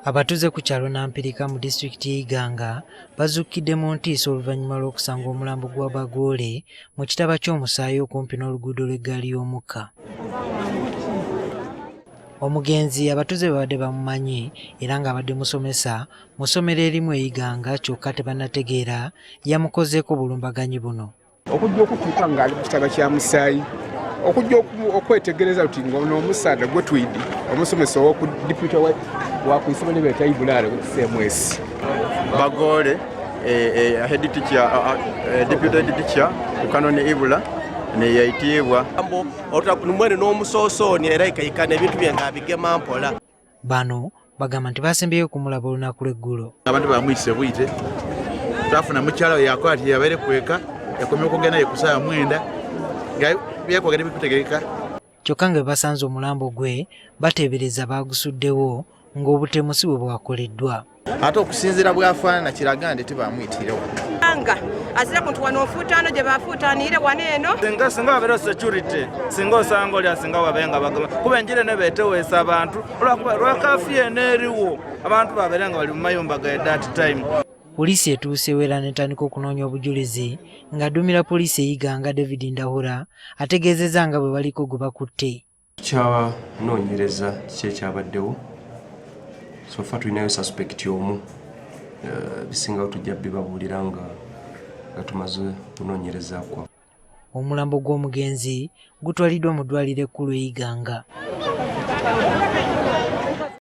Abatuze ku kyalo Nampirika mu disitulikiti y'e Iganga bazuukidde mu ntiisa oluvannyuma lw'okusanga omulambo gwa Bagoole mu kitaba ky'omusaayi okumpi n'oluguudo lw'eggaali y'omukka. Omugenzi abatuze babadde bamumanyi era ng'abadde musomesa mu ssomero erimu e Iganga kyokka tebannategeera yamukozeeko bulumbaganyi buno. Okujja okutuuka ng'ali mu kitaba kya musaayi okujja okwetegereza luti ng'omusaada gwe twidi omusomesa ow'oku diputa wa ku isomero ly'e Ibulaale ku CMS. Bagoole head teacher deputy head teacher ku Cannon Ibra ne yayitibwa otakunumwene n'omusoosoni era ikayikana ebintu bye ng'abigema mpola. Bano bagamba nti basembeyo kumulaba olunaku lw'eggulo. Abantu bamuyise buyite twafuna mukyala we yakola nti yabaire kweka yakomye okugenda ye ku ssaawa 9 nga byakwagala bikutegereka. Kyokka nga basanze omulambo gwe bateebereza baagusuddewo ng'obutemu si bwe bwakoleddwa. Ate okusinziira bw'afaanana kiraga nti tebamuyitirewo. Anga azira kuntu wano ofuutaano gye bafuutaanire wano eno. Singa wabeera security singa osanga oli asinga wabenga bagamba kuba enjire ne beeteweesa abantu lwa kafiyu eneeriwo abantu babeera nga bali mu mayumba ga that time. Poliisi etuuseewo era n'etandika okunoonya obujulizi ng'addumira poliisi e Iganga David Ndahura ategeezezza nga bwe baliko gwe bakutte. Kyanoonyereza kiki ekyabaddewo so far tulinayo suspect omu bisingawo tujja bibabuulira nga tumaze kunoonyereza kwa. Omulambo gw'omugenzi gutwaliddwa mu ddwaliro ekkulu e Iganga.